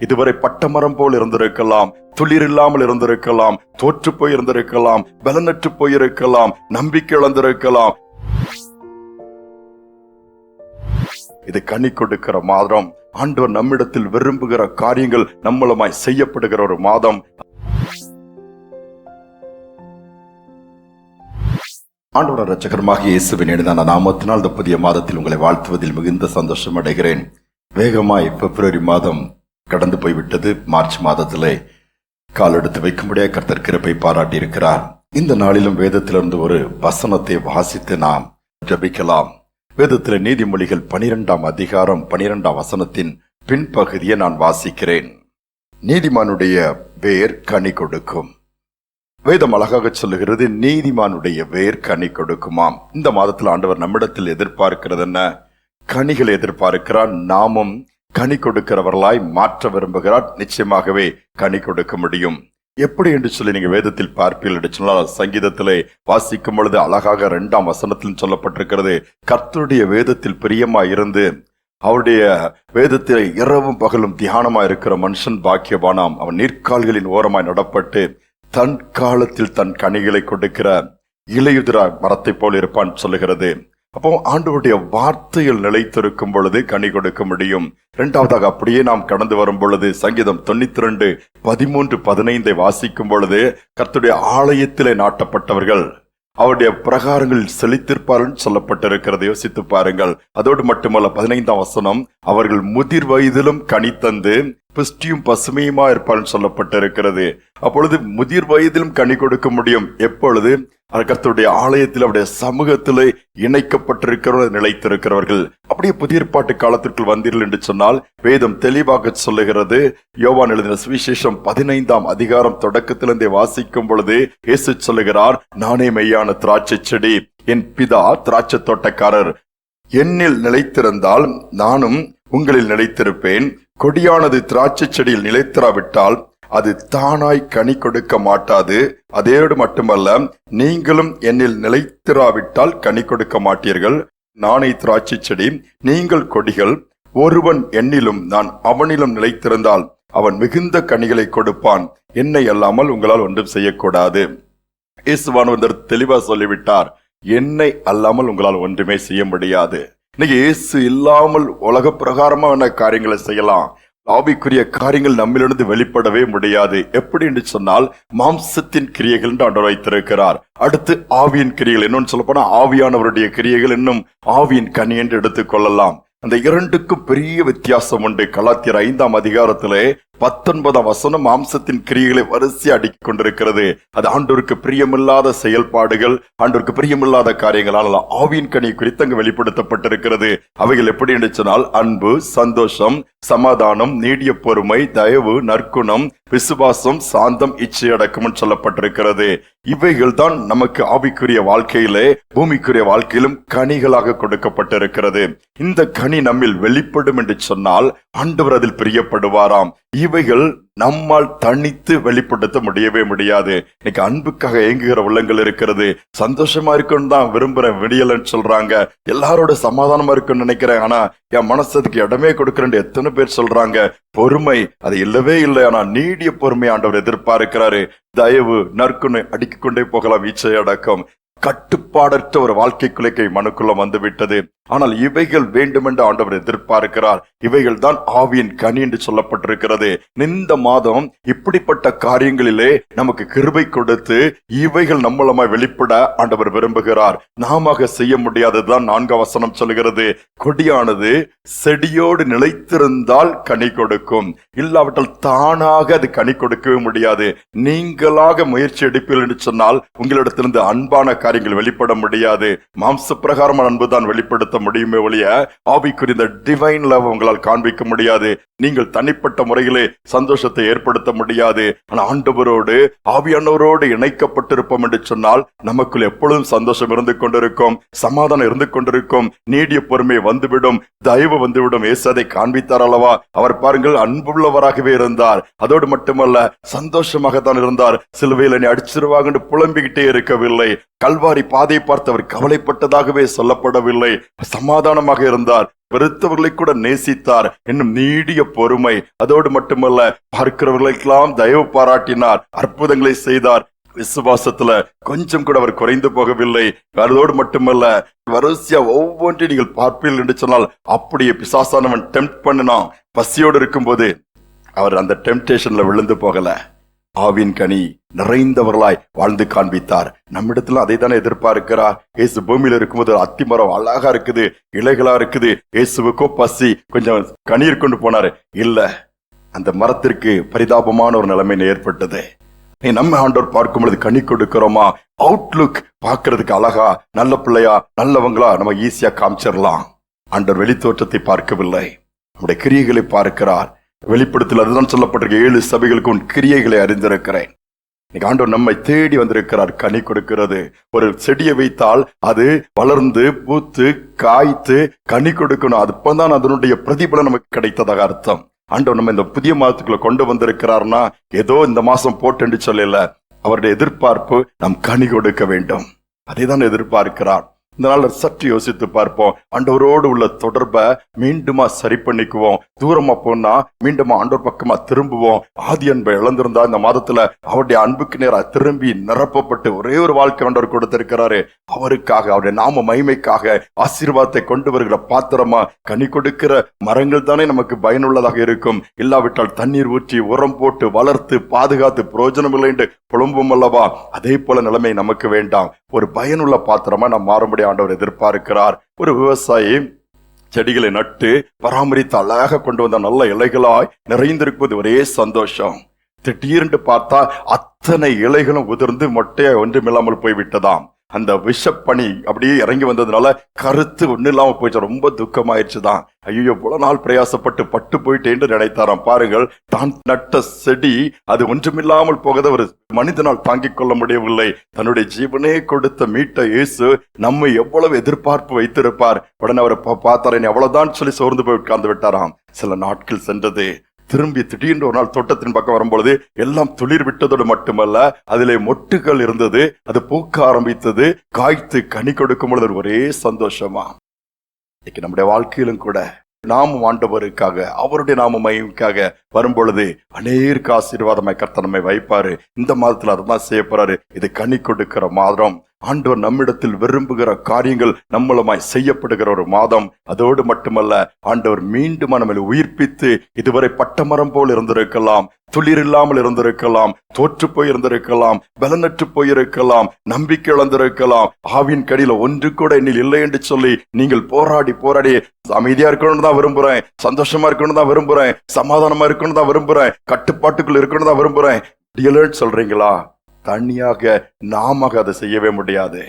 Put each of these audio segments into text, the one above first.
இதுவரை பட்டமரம் போல் இருந்திருக்கலாம், துளிர் இல்லாமல் இருந்திருக்கலாம், தோற்று போய் இருந்திருக்கலாம், பலனற்று போயிருக்கலாம், நம்பிக்கை இழந்திருக்கலாம். இது கனி கொடுக்கிற மாதம். ஆண்டவர் நம்மிடத்தில் விரும்புகிற காரியங்கள் நம்மளமாய் செய்யப்படுகிற ஒரு மாதம். ஆண்டவர் இரட்சகருமாக இயேசுவின் இனிதான நாமத்தினால் இந்த புதிய மாதத்தில் உங்களை வாழ்த்துவதில் மிகுந்த சந்தோஷம் அடைகிறேன். வேகமாய் பிப்ரவரி மாதம் கடந்து போய்விட்டது. மார்ச் மாதத்திலே கால் எடுத்து வைக்கும்படியாக கர்த்தர் கிருபை பாராட்டி இருக்கிறார். இந்த நாளிலும் வேதத்திலிருந்து ஒரு வசனத்தை வாசித்து நாம் ஜெபிக்கலாம். வேதத்தில் நீதிமொழிகள் 12ஆம் அதிகாரம் 12ஆம் வசனத்தின் பின்பகுதியை நான் வாசிக்கிறேன். நீதிமானுடைய வேர் கனி கொடுக்கும். வேதம் அழகாக சொல்லுகிறது, நீதிமானுடைய வேர் கனி கொடுக்குமாம். இந்த மாதத்தில் ஆண்டவர் நம்மிடத்தில் எதிர்பார்க்கிறது என்ன? கனிகளை எதிர்பார்க்கிறார். நாமும் கனி கொடுக்கிறவர்களாய் மாற்ற விரும்புகிறார். நிச்சயமாகவே கனி கொடுக்க முடியும். எப்படி என்று சொல்லி நீங்க வேதத்தில் பார்ப்பீர்கள் என்று சொன்னால், சங்கீதத்திலே வாசிக்கும் பொழுது அழகாக 2ஆம் வசனத்தில் சொல்லப்பட்டிருக்கிறது, கர்த்தருடைய வேதத்தில் பிரியமாய் இருந்து அவருடைய வேதத்தில் இரவும் பகலும் தியானமாய் இருக்கிற மனுஷன் பாக்கியவானாம். அவன் நீர்க்கால்களின் ஓரமாய் நடப்பட்டு தன் காலத்தில் தன் கனிகளை கொடுக்கிற இலையுதிர மரத்தை போல் இருப்பான் சொல்லுகிறது. அப்போ ஆண்டவருடைய வார்த்தையில் நிலைத்திருக்கும் பொழுது கனி கொடுக்க முடியும். இரண்டாவதாக அப்படியே நாம் கடந்து வரும் பொழுது சங்கீதம் 92:13-15 வாசிக்கும் பொழுது, கர்த்தருடைய ஆலயத்திலே நாட்டப்பட்டவர்கள் அவருடைய பிரகாரங்களில் செழித்திருப்பார்கள் சொல்லப்பட்டிருக்கிறது. யோசித்து பாருங்கள். அதோடு மட்டுமல்ல, 15ஆம் வசனம், அவர்கள் முதிர் வயதிலும் கனி தந்து புஷ்டியும் பசுமையுமா இருப்பார்கள் சொல்லப்பட்டிருக்கிறது. அப்பொழுது முதிர் வயதிலும் கனி கொடுக்க முடியும். எப்பொழுது? கர்த்தருடைய ஆலயத்தில் அவருடைய சமூகத்திலே இணைக்கப்பட்டிருக்கிற நிலைத்திருக்கிறவர்கள். அப்படியே புதிய ஏற்பாட்டு காலத்திற்குள் வந்தீர்கள் என்று சொன்னால் வேதம் தெளிவாக சொல்லுகிறது. யோவான் எழுதின சுவிசேஷம் 15ஆம் அதிகாரம் தொடக்கத்திலிருந்தே வாசிக்கும் பொழுது இயேசு சொல்லுகிறார், நானே மெய்யான திராட்சை செடி, என் பிதா திராட்சை தோட்டக்காரர். என்னில் நிலைத்திருந்தால் நானும் உங்களில் நிலைத்திருப்பேன். கொடியானது திராட்சை செடியில் நிலைத்திராவிட்டால் அது தானாய் கனி கொடுக்க மாட்டாது. அதோடு மட்டுமல்ல, நீங்களும் என்னில் நிலைத்திராவிட்டால் கனி கொடுக்க மாட்டீர்கள். நானே திராட்சை செடி, நீங்கள் கொடிகள். ஒருவன் என்னிலும் நான் அவனிலும் நிலைத்திருந்தால் அவன் மிகுந்த கனிகளை கொடுப்பான். என்னை அல்லாமல் உங்களால் ஒன்றும் செய்யக்கூடாது. இயேசுவானவர் தெளிவா சொல்லிவிட்டார், என்னை அல்லாமல் உங்களால் ஒன்றுமே செய்ய முடியாது. இன்னைக்கு இயேசு இல்லாமல் உலக பிரகாரமான காரியங்களை செய்யலாம். ஆவிக்குரிய காரியங்கள் நம்மிலிருந்து வெளிப்படவே முடியாது. எப்படி என்று சொன்னால், மாம்சத்தின் கிரியைகள் என்று ஆண்டவர் வைத்திருக்கிறார். அடுத்து ஆவியின் கிரியைகள், என்னன்னு சொல்ல போனா ஆவியானவருடைய கிரியைகள், இன்னும் ஆவியின் கனி என்று எடுத்துக் கொள்ளலாம். அந்த இரண்டுக்கும் பெரிய வித்தியாசம் உண்டு. கலாத்தியர் 5ஆம் அதிகாரத்திலே 19ஆம் வசனம் மாம்சத்தின் கிரியைகளை வரிசை அடுக்கிக் கொண்டிருக்கிறது. அது ஆண்டவருக்கு பிரியமில்லாத செயல்பாடுகள், ஆண்டவருக்கு பிரியமில்லாத காரியங்கள். ஆனால் ஆவியின் கனி குறித்து அங்கு வெளிப்படுத்தப்பட்டிருக்கிறது. அவைகள் எப்படி என்று சொன்னால், அன்பு, சந்தோஷம், சமாதானம், நீடிய பொறுமை, தயவு, நற்குணம், விசுவாசம், சாந்தம், இச்சையடக்கம் சொல்லப்பட்டிருக்கிறது. இவைகள் தான் நமக்கு ஆவிக்குரிய வாழ்க்கையிலே, பூமிக்குரிய வாழ்க்கையிலும் கனிகளாக கொடுக்கப்பட்டிருக்கிறது. இந்த கனி நம்மில் வெளிப்படும் என்று சொன்னால் ஆண்டவர் அதில் பிரியப்படுவாராம். இவைகள் நம்மால் தனித்து வெளிப்படுத்த முடியவே முடியாது. இன்னைக்கு அன்புக்காக ஏங்குகிற உள்ளங்கள் இருக்கிறது. சந்தோஷமா இருக்குன்னு தான் விரும்புறேன், விடியலன்னு சொல்றாங்க. எல்லாரோட சமாதானமா இருக்குன்னு நினைக்கிறேன், ஆனா என் மனசுக்கு இடமே கொடுக்கிறேன் எத்தனை பேர் சொல்றாங்க. பொறுமை அது இல்லவே இல்லை. ஆனா நீடிய பொறுமை ஆண்டவர் எதிர்பார்க்கிறாரு. தயவு, நற்குணம் அடுக்கிக் கொண்டே போகலாம். இச்சை அடக்கம், கட்டுப்பாடற்ற ஒரு வாழ்க்கைக்குள்ளே மனுக்குள்ள வந்து விட்டது. ஆனால் இவைகள் வேண்டுமென்று ஆண்டவர் எதிர்பார்க்கிறார். இவைகள் தான் ஆவியின் கனி என்று சொல்லப்பட்டிருக்கிறது. இந்த மாதம் இப்படிப்பட்ட காரியங்களிலே நமக்கு கிருபை கொடுத்து இவைகள் நம்மளமாய் வெளிப்பட ஆண்டவர் விரும்புகிறார். நாம செய்ய முடியாததுதான் 4ஆம் வசனம் சொல்கிறது, கொடியானது செடியோடு நிலைத்திருந்தால் கனி கொடுக்கும், இல்லாவிட்டால் தானாக அது கனி கொடுக்கவே முடியாது. நீங்களாக முயற்சி எடுப்பீர்கள் என்று சொன்னால் உங்களிடத்திலிருந்து அன்பான காரியங்கள் வெளிப்பட முடியாது. மாம்ச பிரகாரமான அன்புதான் வெளிப்படுத்த முடியுமே ஒழிய ஆவிக்குரிய இந்த டிவைன் லவ் உங்களால் காண்பிக்க முடியாது. நீங்கள் தனிப்பட்ட முறையிலே சந்தோஷத்தை ஏற்படுத்த முடியாது. ஆனால் ஆண்டவரோடு, ஆவியானவரோடு இணைக்கப்பட்டிருப்போம் என்று சொன்னால் நமக்குள் எப்பொழுதும் சந்தோஷம் இருந்து கொண்டிருக்கும், சமாதானம் இருந்து கொண்டிருக்கும், நீடிய பொறுமை வந்துவிடும், தயவு வந்துவிடும். ஏசதை காண்பித்தார் அல்லவா? அவர் பாருங்கள், அன்புள்ளவராகவே இருந்தார். அதோடு மட்டுமல்ல, சந்தோஷமாக தான் இருந்தார். சிலுவையில் என்னை அடிச்சிருவாங்க என்று புலம்பிக்கிட்டே இருக்கவில்லை. கல்வாரி பாதை பார்த்து அவர் கவலைப்பட்டதாகவே சொல்லப்படவில்லை. சமாதானமாக இருந்தார். வெறுத்தவர்களை கூட நேசித்தார். இன்னும் நீடிய பொறுமை. அதோடு மட்டுமல்ல, பார்க்கிறவர்களுக்கெல்லாம் தயவு பாராட்டினார், அற்புதங்களை செய்தார். விசுவாசத்துல கொஞ்சம் கூட அவர் குறைந்து போகவில்லை. அதோடு மட்டுமல்ல, வரிசையா ஒவ்வொன்றையும் நீங்கள் பார்ப்பீர்கள் என்று சொன்னால், அப்படியே பிசாசானவன் டெம்ப்ட் பண்ணினான். பசியோடு இருக்கும்போது அவர் அந்த டெம்ப்டேஷன்ல விழுந்து போகல. ஆவின் கனி நிறைந்தவர்களாய் வாழ்ந்து காண்பித்தார். நம்மிடத்துல அதை தானே எதிர்பார்க்கிறார். இயேசு பூமியில இருக்கும்போது அத்திமரம் அழகா இருக்குது, இலைகளா இருக்குது. இயேசுவுக்கோ பசி, கொஞ்சம் கண்ணீர் கொண்டு போனாரு. இல்ல, அந்த மரத்திற்கு பரிதாபமான ஒரு நிலைமை ஏற்பட்டது. நம்ம ஆண்டவர் பார்க்கும் பொழுது கனி கொடுக்கிறோமா? அவுட்லுக் பார்க்கறதுக்கு அழகா, நல்ல பிள்ளையா, நல்லவங்களா நம்ம ஈஸியா காமிச்சிடலாம். ஆண்டவர் வெளித்தோற்றத்தை பார்க்கவில்லை, நம்முடைய கிரியைகளை பார்க்கிறார். வெளிப்படுத்தல் அதுதான் சொல்லப்பட்டிருக்க, 7 சபைகளுக்கு உன் கிரியைகளை அறிந்திருக்கிறேன். இன்னைக்கு ஆண்டவர் நம்மை தேடி வந்திருக்கிறார் கனி கொடுக்கிறது. ஒரு செடியை வைத்தால் அது வளர்ந்து பூத்து காய்த்து கனி கொடுக்கணும். அப்பதான் அதனுடைய பிரதிபலன் நமக்கு கிடைத்ததாக அர்த்தம். ஆண்டவர் நம்ம இந்த புதிய மாதத்துக்குள்ள கொண்டு வந்திருக்கிறார்னா ஏதோ இந்த மாசம் போட்டு சொல்லல. அவருடைய எதிர்பார்ப்பு நாம் கனி கொடுக்க வேண்டும். அதை தான் எதிர்பார்க்கிறார். இந்த நாள் சற்று யோசித்து பார்ப்போம். ஆண்டவரோடு உள்ள தொடர்பை மீண்டுமா சரி பண்ணிக்குவோம். தூரமா போனா மீண்டுமா ஆண்டவர் பக்கமா திரும்புவோம். ஆதி அன்பை இழந்திருந்தா இந்த மாதத்துல அவருடைய அன்புக்கு நேரா திரும்பி நிரப்பப்பட்டு ஒரே ஒரு வாழ்க்கை ஆண்டவர் கொடுத்திருக்கிறாரு. அவருக்காக, அவருடைய நாம மகிமைக்காக ஆசீர்வாதத்தை கொண்டு வருகிற பாத்திரமா கனி கொடுக்கிற மரங்கள் தானே நமக்கு பயனுள்ளதாக இருக்கும். இல்லாவிட்டால் தண்ணீர் ஊற்றி உரம் போட்டு வளர்த்து பாதுகாத்து பிரயோஜனம் இல்லை என்று புலம்பும் அல்லவா? அதே போல நிலைமை நமக்கு வேண்டாம். ஒரு பயனுள்ள பாத்திரமா நாம் மாறும்படி ஆண்டவர் எதிர்பார்க்கிறார். ஒரு விவசாயி செடிகளை நட்டு பராமரித்து அழகாக கொண்டு வந்த நல்ல இலைகளாய் நிறைந்திருப்பது ஒரே சந்தோஷம். திடீரென்று பார்த்தா அத்தனை இலைகளும் உதிர்ந்து மொட்டையா ஒன்றுமில்லாமல் போய்விட்டதாம். அந்த விஷப்பனி அப்படியே இறங்கி வந்ததுனால கருத்து ஒண்ணு இல்லாம போயிடுச்சு. ரொம்ப துக்கமாயிடுச்சுதான். ஐயோ, பல நாள் பிரயாசப்பட்டு பட்டு போயிட்டேன்னு நினைத்தாராம். பாருங்கள், தான் நட்ட செடி அது ஒன்றுமில்லாமல் போகத ஒரு மனிதனால் தாங்கிக் கொள்ள முடியவில்லை. தன்னுடைய ஜீவனே கொடுத்த மீட்ட இயேசு நம்மை எவ்வளவு எதிர்பார்ப்பு வைத்திருப்பார். உடனே அவரை பார்த்தாரே, அவ்வளவுதான் சொல்லி சோர்ந்து போய் உட்கார்ந்து விட்டாராம். சில நாட்கள் சென்றது. திரும்பி திடீர்னு ஒரு நாள் தோட்டத்தின் பக்கம் வரும்பொழுது எல்லாம் துளிர் விட்டதோடு மட்டுமல்ல, அதிலே மொட்டுகள் இருந்தது. அது பூக்க ஆரம்பித்தது. காய்த்து கனி கொடுக்கும் பொழுது ஒரே சந்தோஷமா. இன்னைக்கு நம்முடைய வாழ்க்கையிலும் கூட நாமும் ஆண்டவருக்காக, அவருடைய நாம மகிமைக்காக வரும்பொழுது அநேருக்கு ஆசீர்வாதமாய் கர்த்தர் நம்மை வைப்பாரு. இந்த மாதத்துல அதான் செய்ய போறாரு. இது கனி கொடுக்கிற மாதம். ஆண்டவர் நம்மிடத்தில் விரும்புகிற காரியங்கள் நம்மளமாய் செய்யப்படுகிற ஒரு மாதம். அதோடு மட்டுமல்ல, ஆண்டவர் மீண்டும் நம்மளை உயிர்ப்பித்து, இதுவரை பட்டமரம் போல் இருந்திருக்கலாம், துளிர் இல்லாமல் இருந்திருக்கலாம், தோற்று போயிருந்திருக்கலாம், பலனற்று போயிருக்கலாம், நம்பிக்கை இழந்திருக்கலாம், ஆவின் கடியில ஒன்று கூட என்னில் இல்லை என்று சொல்லி நீங்கள் போராடி போராடி அமைதியா இருக்கணும்னு தான் விரும்புறேன், சந்தோஷமா இருக்கணும்னு தான் விரும்புறேன், சமாதானமா இருக்கணும்னு தான் விரும்புறேன், கட்டுப்பாட்டுக்குள் இருக்கணும்னு தான் விரும்புறேன் சொல்றீங்களா? தனியாக நாம அதை செய்யவே முடியாது.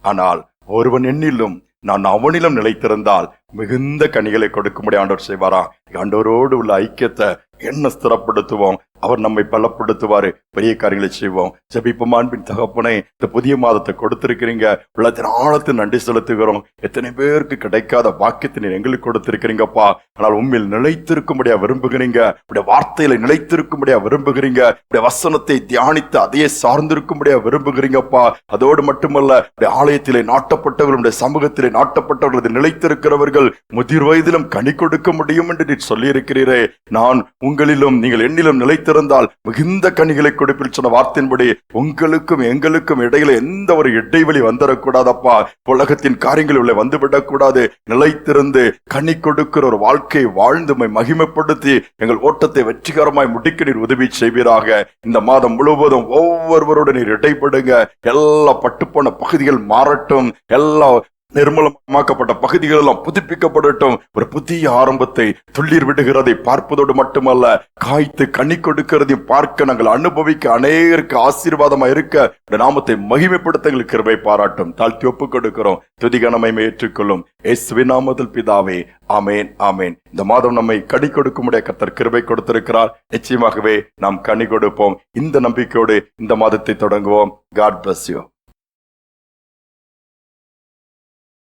ஆனால் ஒருவன் என்னிலும் நான் அவனிலும் நிலைத்திருந்தால் மிகுந்த கனிகளை கொடுக்க முடியும் ஆண்டவர் செய்வாரா? ஆண்டவரோடு உள்ள ஐக்கியத்தை என்ன ஸ்திரப்படுத்துவோம். அவர் நம்மை பலப்படுத்துவாரு. பெரிய காரியங்களை செய்வோம். ஜெபிப்போம். அன்பின் தகப்பனே, இந்த புதிய மாதத்தை கொடுத்திருக்கிறீங்க. உள்ளத்தின் ஆழத்தில் நன்றி செலுத்துகிறோம். எத்தனை பேருக்கு கிடைக்காத வாக்கியத்தை நீர் எங்களுக்கு கொடுத்திருக்கிறீங்கப்பா. ஆனால் உண்மையில் நிலைத்திருக்கும்படியா விரும்புகிறீங்க. உடைய வார்த்தையில நிலைத்திருக்கும்படியா விரும்புகிறீங்க. உடைய வசனத்தை தியானித்து அதையே சார்ந்திருக்கும்படியா விரும்புகிறீங்கப்பா. அதோடு மட்டுமல்ல, உடைய ஆலயத்திலே நாட்டப்பட்டவர்கள், உடைய சமூகத்திலே நாட்டப்பட்டவர்கள், நிலைத்திருக்கிறவர்கள் முதிர் வயதிலும் கனி கொடுக்க முடியும் என்று நீர் சொல்லி இருக்கிறீரே. நான் உங்களிலும் நீங்கள் என்னிலும் நிலைத்திருந்தால் மிகுந்த கனிகளை கொடுப்பில் சொன்ன வார்த்தையின்படி உங்களுக்கும் எங்களுக்கும் இடையில எந்த ஒரு இடைவெளி வந்துடக்கூடாதப்பா. உலகத்தின் காரியங்கள் உள்ள வந்துவிடக்கூடாது. நிலைத்திருந்து கனி கொடுக்கிற ஒரு வாழ்க்கை வாழ்ந்து மகிமைப்படுத்தி எங்கள் ஓட்டத்தை வெற்றிகரமாய் முடிக்க நீர் உதவி செய்வீராக. இந்த மாதம் முழுவதும் ஒவ்வொருவரோடு நீர் இடைப்படுங்க. எல்லா பட்டுப்போன பகுதிகள் மாறட்டும். எல்லா நிர்மூலமாக்கப்பட்ட பகுதிகள் எல்லாம் புதுப்பிக்கப்படட்டும். ஒரு புதிய ஆரம்பத்தை துள்ளிர் விடுகிறதை பார்ப்பதோடு மட்டுமல்ல, காய்த்து கனி கொடுக்கிறதையும் பார்க்க நாங்கள் அனுபவிக்க அநேகருக்கு ஆசீர்வாதமா இருக்க நாமத்தை மகிமைப்படுத்த எங்களுக்கு கிருபை பாராட்டும். தாழ்த்தி ஒப்புக் கொடுக்கிறோம். துதிகனமை ஏற்றுக்கொள்ளும் இயேசுவின் நாமத்தில் பிதாவே, ஆமேன், ஆமேன். இந்த மாதம் நம்மை கனி கொடுக்கும்படியாக கர்த்தர் கிருபை கொடுத்திருக்கிறார். நிச்சயமாகவே நாம் கனி கொடுப்போம். இந்த நம்பிக்கையோடு இந்த மாதத்தை தொடங்குவோம். God bless you.